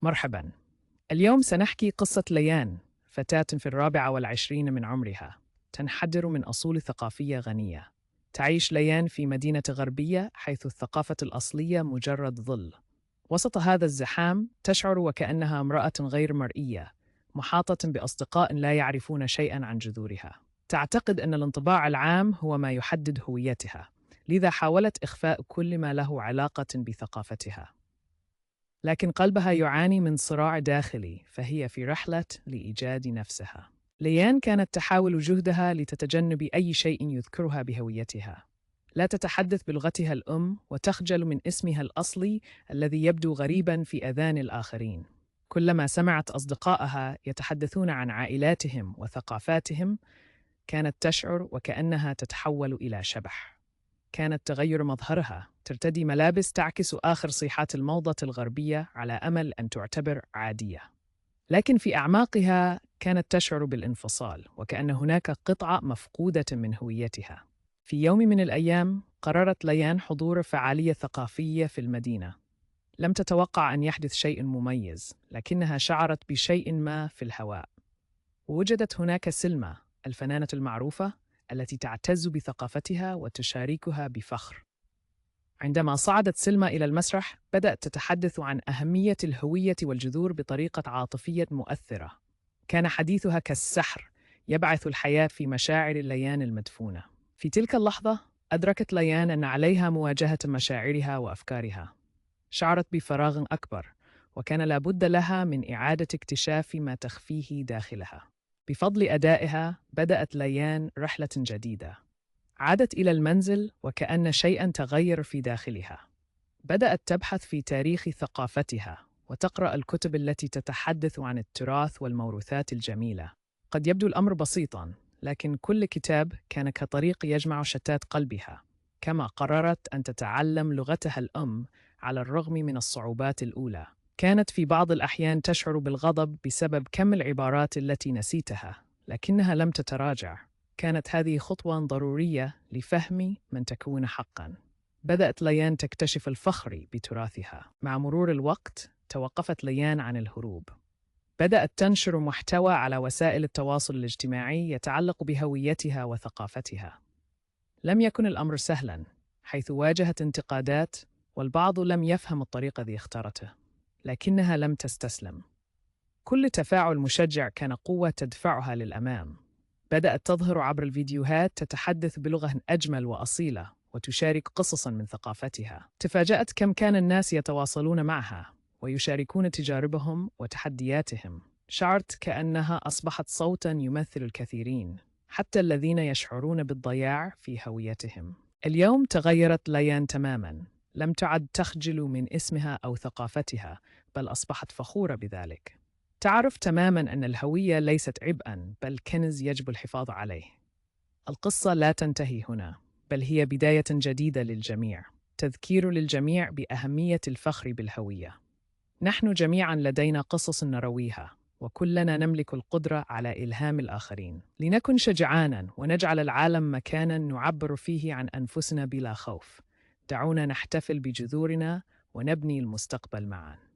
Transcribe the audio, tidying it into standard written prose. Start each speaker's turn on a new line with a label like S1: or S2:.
S1: مرحبا. اليوم سنحكي قصة ليان، فتاة في 24 من عمرها، تنحدر من أصول ثقافية غنية. تعيش ليان في مدينة غربية حيث الثقافة الأصلية مجرد ظل. وسط هذا الزحام تشعر وكأنها امرأة غير مرئية، محاطة بأصدقاء لا يعرفون شيئا عن جذورها. تعتقد أن الانطباع العام هو ما يحدد هويتها، لذا حاولت إخفاء كل ما له علاقة بثقافتها. لكن قلبها يعاني من صراع داخلي، فهي في رحلة لإيجاد نفسها. ليان كانت تحاول جهدها لتتجنب أي شيء يذكرها بهويتها. لا تتحدث بلغتها الأم وتخجل من اسمها الأصلي الذي يبدو غريباً في آذان الآخرين. كلما سمعت أصدقائها يتحدثون عن عائلاتهم وثقافاتهم، كانت تشعر وكأنها تتحول إلى شبح. كانت تغير مظهرها، ترتدي ملابس تعكس آخر صيحات الموضة الغربية على أمل أن تعتبر عادية. لكن في أعماقها كانت تشعر بالانفصال، وكأن هناك قطعة مفقودة من هويتها. في يوم من الأيام قررت ليان حضور فعالية ثقافية في المدينة. لم تتوقع أن يحدث شيء مميز، لكنها شعرت بشيء ما في الهواء. وجدت هناك سلمى، الفنانة المعروفة التي تعتز بثقافتها وتشاركها بفخر. عندما صعدت سلمى إلى المسرح، بدأت تتحدث عن أهمية الهوية والجذور بطريقة عاطفية مؤثرة. كان حديثها كالسحر، يبعث الحياة في مشاعر ليان المدفونة. في تلك اللحظة، أدركت ليان أن عليها مواجهة مشاعرها وأفكارها. شعرت بفراغ أكبر، وكان لابد لها من إعادة اكتشاف ما تخفيه داخلها. بفضل أدائها، بدأت ليان رحلة جديدة. عادت إلى المنزل وكأن شيئاً تغير في داخلها. بدأت تبحث في تاريخ ثقافتها وتقرأ الكتب التي تتحدث عن التراث والموروثات الجميلة. قد يبدو الأمر بسيطاً، لكن كل كتاب كان كطريق يجمع شتات قلبها. كما قررت أن تتعلم لغتها الأم على الرغم من الصعوبات الأولى. كانت في بعض الأحيان تشعر بالغضب بسبب كم العبارات التي نسيتها، لكنها لم تتراجع. كانت هذه خطوة ضرورية لفهم من تكون حقاً. بدأت ليان تكتشف الفخر بتراثها. مع مرور الوقت توقفت ليان عن الهروب. بدأت تنشر محتوى على وسائل التواصل الاجتماعي يتعلق بهويتها وثقافتها. لم يكن الأمر سهلاً، حيث واجهت انتقادات والبعض لم يفهم الطريق الذي اختارته. لكنها لم تستسلم. كل تفاعل مشجع كان قوة تدفعها للأمام. بدأت تظهر عبر الفيديوهات تتحدث بلغة أجمل وأصيلة وتشارك قصصاً من ثقافتها. تفاجأت كم كان الناس يتواصلون معها ويشاركون تجاربهم وتحدياتهم. شعرت كأنها أصبحت صوتاً يمثل الكثيرين، حتى الذين يشعرون بالضياع في هويتهم. اليوم تغيرت ليان تماماً. لم تعد تخجل من اسمها أو ثقافتها، بل أصبحت فخورة بذلك. تعرف تماماً أن الهوية ليست عبئاً، بل كنز يجب الحفاظ عليه. القصة لا تنتهي هنا، بل هي بداية جديدة للجميع، تذكير للجميع بأهمية الفخر بالهوية. نحن جميعاً لدينا قصص نرويها، وكلنا نملك القدرة على إلهام الآخرين. لنكن شجعاناً ونجعل العالم مكاناً نعبر فيه عن أنفسنا بلا خوف. دعونا نحتفل بجذورنا ونبني المستقبل معاً.